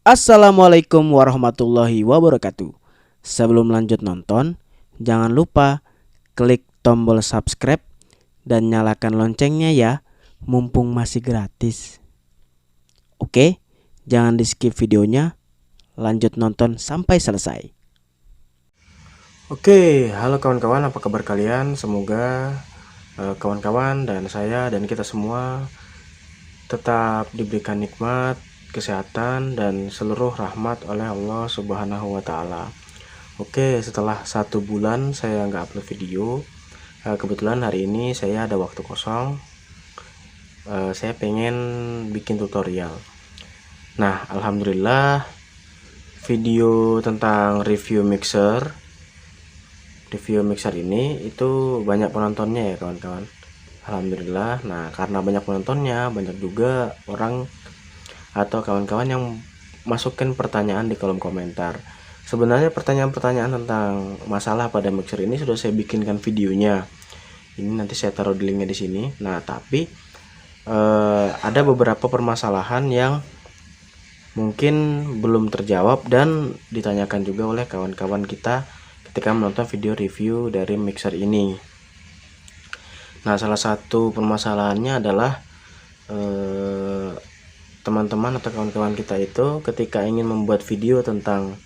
Assalamualaikum warahmatullahi wabarakatuh. Sebelum lanjut nonton, jangan lupa klik tombol subscribe dan nyalakan loncengnya ya, mumpung masih gratis. Oke, jangan di skip videonya, lanjut nonton sampai selesai. Oke, halo kawan-kawan, apa kabar kalian? Semoga kawan-kawan dan saya dan kita semua tetap diberikan nikmat, kesehatan, dan seluruh rahmat oleh Allah Subhanahu wa Ta'ala. Oke, setelah 1 bulan saya nggak upload video, kebetulan hari ini saya ada waktu kosong. Saya pengen bikin tutorial. Nah, alhamdulillah video tentang review mixer ini itu banyak penontonnya ya kawan-kawan. Alhamdulillah. Nah, karena banyak penontonnya, banyak juga orang atau kawan-kawan yang masukin pertanyaan di kolom komentar. Sebenarnya pertanyaan-pertanyaan tentang masalah pada mixer ini sudah saya bikinkan videonya. Ini nanti saya taruh di linknya di sini. Nah, tapi ada beberapa permasalahan yang mungkin belum terjawab dan ditanyakan juga oleh kawan-kawan kita ketika menonton video review dari mixer ini. Nah, salah satu permasalahannya adalah teman-teman atau kawan-kawan kita itu ketika ingin membuat video tentang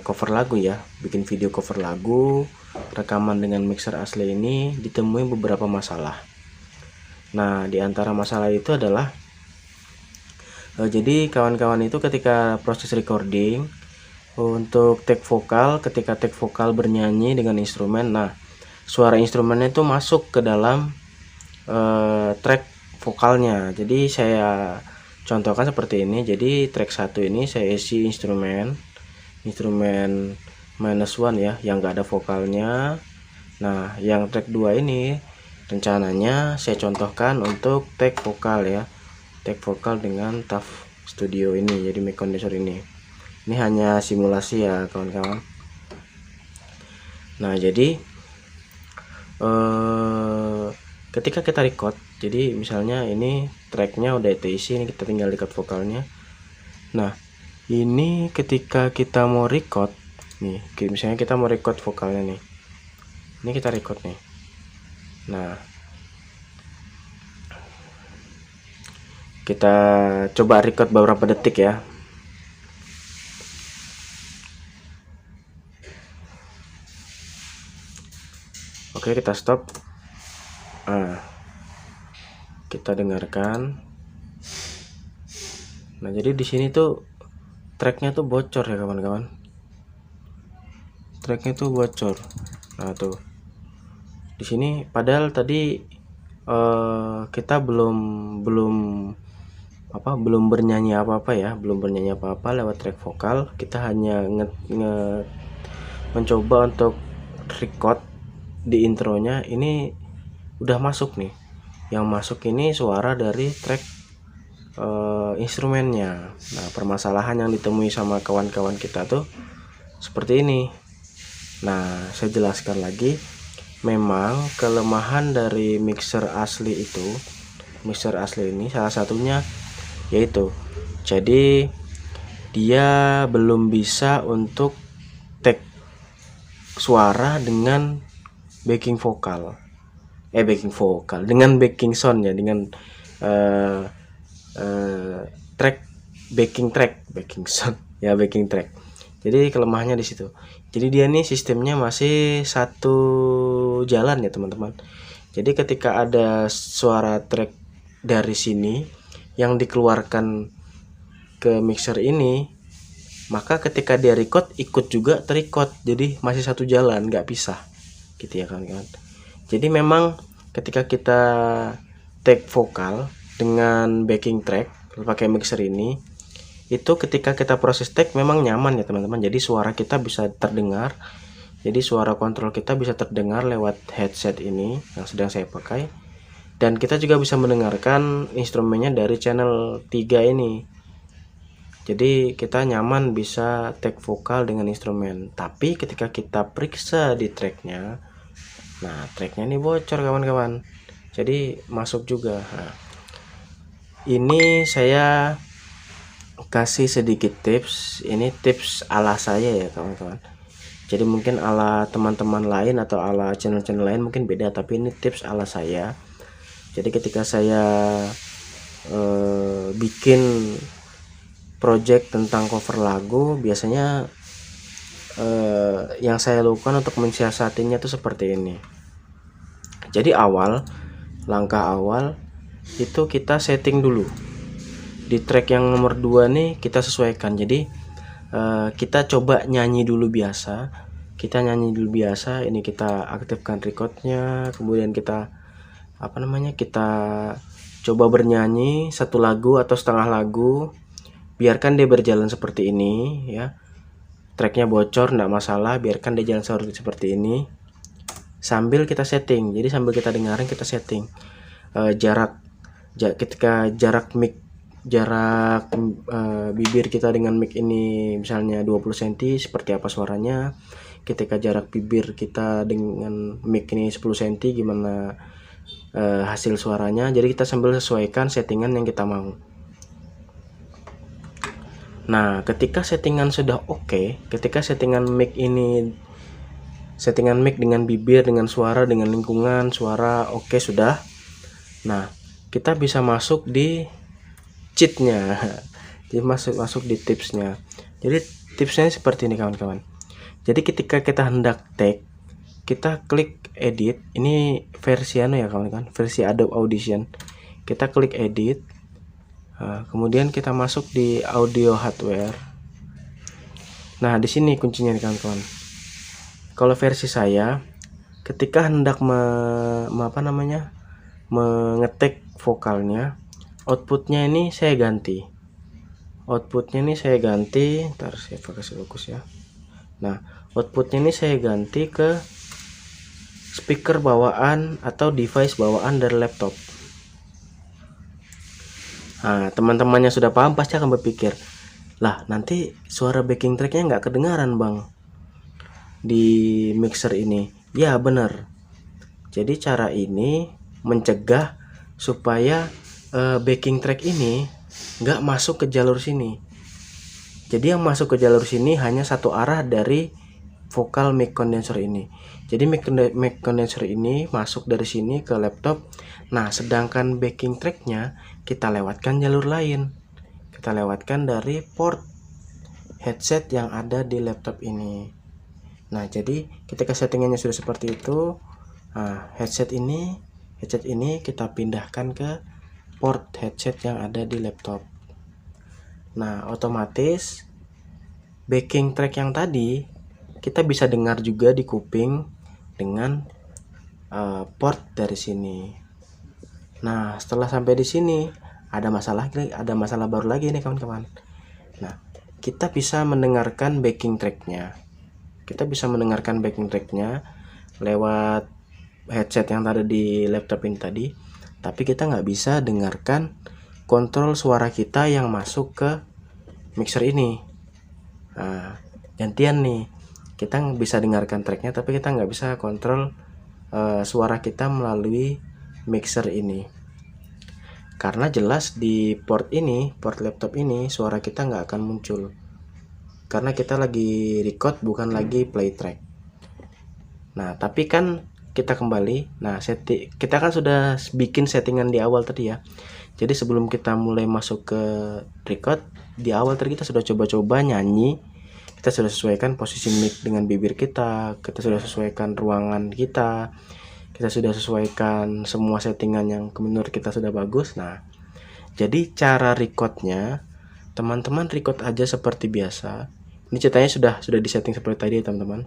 cover lagu ya, bikin video cover lagu, rekaman dengan mixer asli ini ditemui beberapa masalah. Nah, di antara masalah itu adalah jadi kawan-kawan itu ketika proses recording untuk take vokal, ketika take vokal bernyanyi dengan instrumen, nah suara instrumennya itu masuk ke dalam track vokalnya. Jadi saya contohkan seperti ini. Jadi track 1 ini saya isi instrumen minus one ya, yang enggak ada vokalnya. Nah, yang track 2 ini rencananya saya contohkan untuk take vokal ya. Take vokal dengan TAF Studio ini, jadi mic condenser ini. Ini hanya simulasi ya, kawan-kawan. Nah, jadi ketika kita record, jadi misalnya ini tracknya udah terisi, ini kita tinggal record vokalnya. Nah, ini ketika kita mau record nih, misalnya kita mau record vokalnya nih, ini kita record nih. Nah, kita coba record beberapa detik ya. Oke, kita stop. Nah, kita dengarkan. Nah, jadi di sini tuh tracknya tuh bocor ya kawan-kawan. Tracknya tuh bocor. Nah, tuh di sini padahal tadi kita belum bernyanyi apa-apa ya, belum bernyanyi apa-apa lewat track vokal. Kita hanya mencoba untuk record di intronya. Ini udah masuk nih. Yang masuk ini suara dari track instrumennya. Nah, permasalahan yang ditemui sama kawan-kawan kita tuh seperti ini. Nah, saya jelaskan lagi. Memang kelemahan dari mixer asli ini salah satunya yaitu jadi dia belum bisa untuk take suara dengan backing vokal dengan backing sound ya, dengan track backing sound ya, backing track. Jadi kelemahannya di situ. Jadi dia nih sistemnya masih satu jalan ya teman-teman. Jadi ketika ada suara track dari sini yang dikeluarkan ke mixer ini, maka ketika dia record ikut juga terrecord. Jadi masih satu jalan, nggak pisah gitu ya kawan-kawan. Jadi memang ketika kita take vokal dengan backing track pakai mixer ini, itu ketika kita proses take memang nyaman ya teman-teman. Jadi suara kita bisa terdengar. Jadi suara kontrol kita bisa terdengar lewat headset ini yang sedang saya pakai. Dan kita juga bisa mendengarkan instrumennya dari channel 3 ini. Jadi kita nyaman bisa take vokal dengan instrumen. Tapi ketika kita periksa di tracknya, nah tracknya ini bocor kawan-kawan. Jadi masuk juga. Nah, ini saya kasih sedikit tips. Ini tips ala saya ya kawan-kawan. Jadi mungkin ala teman-teman lain atau ala channel-channel lain mungkin beda, tapi ini tips ala saya. Jadi ketika saya bikin project tentang cover lagu, biasanya yang saya lakukan untuk mensiasatinya itu seperti ini. Jadi langkah awal itu kita setting dulu. Di track yang nomor 2 nih kita sesuaikan. Jadi kita coba nyanyi dulu biasa. Ini kita aktifkan recordnya, kemudian kita kita coba bernyanyi satu lagu atau setengah lagu. Biarkan dia berjalan seperti ini ya. Tracknya bocor enggak masalah, biarkan dia jalan seperti ini sambil kita setting. Jadi sambil kita dengarin kita setting ketika jarak bibir kita dengan mic ini misalnya 20 cm, seperti apa suaranya. Ketika jarak bibir kita dengan mic ini 10 cm, gimana hasil suaranya. Jadi kita sambil sesuaikan settingan yang kita mau. Nah, ketika settingan sudah oke, ketika settingan mic dengan bibir, dengan suara, dengan lingkungan suara oke sudah. Nah, kita bisa masuk di cheatnya. Jadi masuk di tipsnya. Jadi tipsnya seperti ini kawan-kawan. Jadi ketika kita hendak take, kita klik edit. Ini versi ya kawan-kawan, versi Adobe Audition. Kita klik edit. Kemudian kita masuk di audio hardware. Nah, di sini kuncinya nih kawan-kawan. Kalau versi saya, ketika hendak mengetik vokalnya, outputnya ini saya ganti. Ntar saya kasih fokus ya. Nah, outputnya ini saya ganti ke speaker bawaan atau device bawaan dari laptop. Nah, teman-temannya sudah paham pasti akan berpikir, lah nanti suara backing tracknya nggak kedengaran bang di mixer ini. Ya benar. Jadi cara ini mencegah supaya backing track ini nggak masuk ke jalur sini. Jadi yang masuk ke jalur sini hanya satu arah dari vokal mic condenser ini. Jadi mic condenser ini masuk dari sini ke laptop. Nah, sedangkan backing tracknya kita lewatkan jalur lain. Kita lewatkan dari port headset yang ada di laptop ini. Nah, jadi ketika settingannya sudah seperti itu, headset ini kita pindahkan ke port headset yang ada di laptop. Nah, otomatis backing track yang tadi kita bisa dengar juga di kuping dengan port dari sini. Nah, setelah sampai di sini ada masalah baru lagi nih kawan-kawan. Nah, kita bisa mendengarkan backing tracknya. Lewat headset yang tadi di laptop ini tadi, tapi kita nggak bisa dengarkan kontrol suara kita yang masuk ke mixer ini. Nah, gantian nih, kita bisa dengarkan tracknya tapi kita nggak bisa kontrol suara kita melalui mixer ini, karena jelas di port laptop ini suara kita nggak akan muncul karena kita lagi record bukan lagi play track. Nah, tapi kan kita kembali. Nah, kita kan sudah bikin settingan di awal tadi ya. Jadi sebelum kita mulai masuk ke record, di awal tadi kita sudah coba-coba nyanyi. Kita sudah sesuaikan posisi mic dengan bibir kita sudah sesuaikan ruangan kita sudah sesuaikan semua settingan yang menurut kita sudah bagus. Nah, jadi cara recordnya, teman-teman record aja seperti biasa. Ini ceritanya sudah disetting seperti tadi ya teman-teman.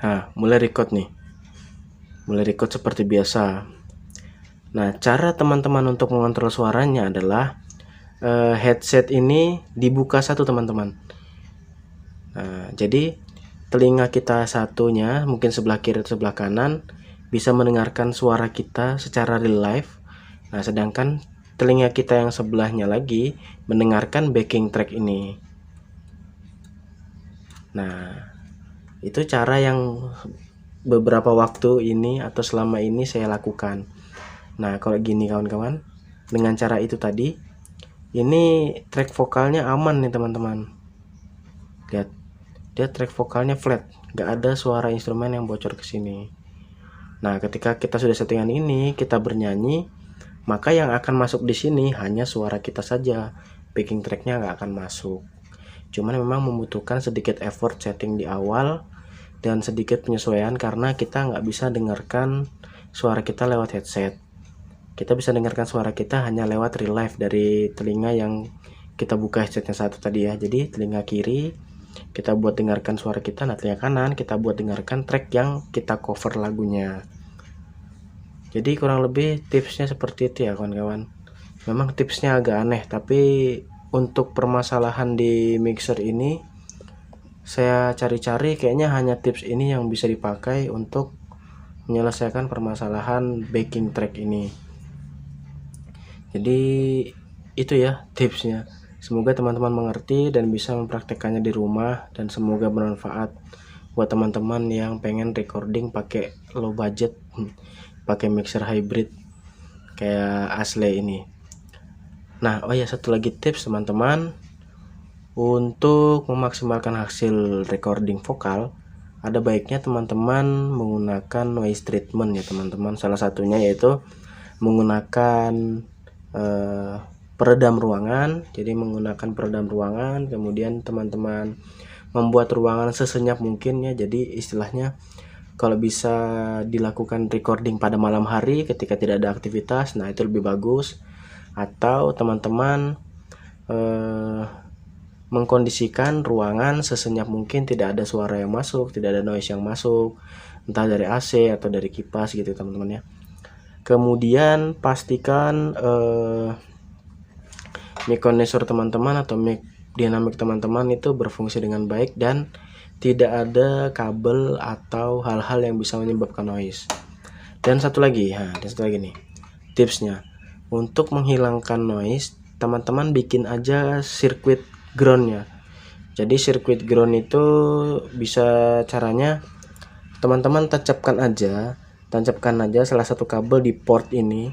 Nah, mulai record seperti biasa. Nah, cara teman-teman untuk mengontrol suaranya adalah headset ini dibuka satu teman-teman. Nah, jadi telinga kita satunya mungkin sebelah kiri atau sebelah kanan bisa mendengarkan suara kita secara real life. Nah, sedangkan telinga kita yang sebelahnya lagi mendengarkan backing track ini. Nah, itu cara yang beberapa waktu ini atau selama ini saya lakukan. Nah, kalau gini kawan-kawan, dengan cara itu tadi Ini track vokalnya aman nih teman-teman. Lihat, dia track vokalnya flat, nggak ada suara instrumen yang bocor ke sini. Nah, ketika kita sudah settingan ini, kita bernyanyi, maka yang akan masuk di sini hanya suara kita saja. Backing tracknya nggak akan masuk. Cuman memang membutuhkan sedikit effort setting di awal dan sedikit penyesuaian karena kita nggak bisa dengarkan suara kita lewat headset. Kita bisa dengarkan suara kita hanya lewat real life dari telinga yang kita buka headsetnya satu tadi ya. Jadi telinga kiri kita buat dengarkan suara kita, nah telinga kanan kita buat dengarkan track yang kita cover lagunya. Jadi kurang lebih tipsnya seperti itu ya kawan-kawan. Memang tipsnya agak aneh, tapi untuk permasalahan di mixer ini saya cari-cari kayaknya hanya tips ini yang bisa dipakai untuk menyelesaikan permasalahan backing track ini. Jadi itu ya tipsnya. Semoga teman-teman mengerti dan bisa mempraktekannya di rumah, dan semoga bermanfaat buat teman-teman yang pengen recording pakai low budget, pakai mixer hybrid kayak Asle ini. Nah, oh ya, satu lagi tips teman-teman, untuk memaksimalkan hasil recording vokal, ada baiknya teman-teman menggunakan noise treatment ya teman-teman. Salah satunya yaitu menggunakan peredam ruangan. Jadi menggunakan peredam ruangan, kemudian teman-teman membuat ruangan sesenyap mungkin ya. Jadi istilahnya kalau bisa dilakukan recording pada malam hari ketika tidak ada aktivitas, nah itu lebih bagus. Atau teman-teman mengkondisikan ruangan sesenyap mungkin, tidak ada suara yang masuk, tidak ada noise yang masuk, entah dari AC atau dari kipas gitu teman-teman ya. Kemudian pastikan mic condenser teman-teman atau mic dynamic teman-teman itu berfungsi dengan baik dan tidak ada kabel atau hal-hal yang bisa menyebabkan noise. Dan satu lagi nih tipsnya, untuk menghilangkan noise teman-teman bikin aja sirkuit groundnya. Jadi sirkuit ground itu bisa caranya teman-teman tancapkan aja salah satu kabel di port ini,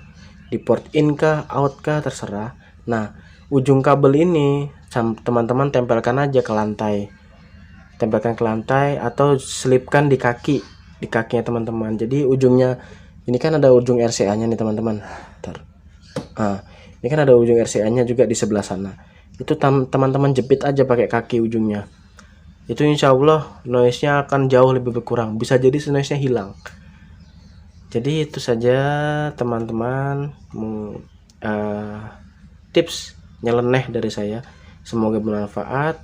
di port in kah out kah terserah. Nah, ujung kabel ini teman-teman tempelkan aja ke lantai, atau selipkan di kakinya teman-teman. Jadi ujungnya ini kan ada ujung RCA nya nih teman-teman. Ini kan ada ujung RCA nya juga di sebelah sana. Itu teman-teman jepit aja pakai kaki ujungnya. Itu insya Allah noise-nya akan jauh lebih berkurang, bisa jadi noise-nya hilang. Jadi itu saja teman-teman, tips nyeleneh dari saya. Semoga bermanfaat.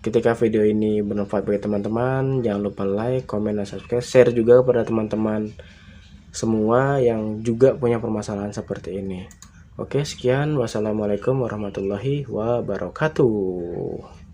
Ketika video ini bermanfaat bagi teman-teman, jangan lupa like, komen, dan subscribe. Share juga kepada teman-teman semua yang juga punya permasalahan seperti ini. Oke, sekian. Wassalamualaikum warahmatullahi wabarakatuh.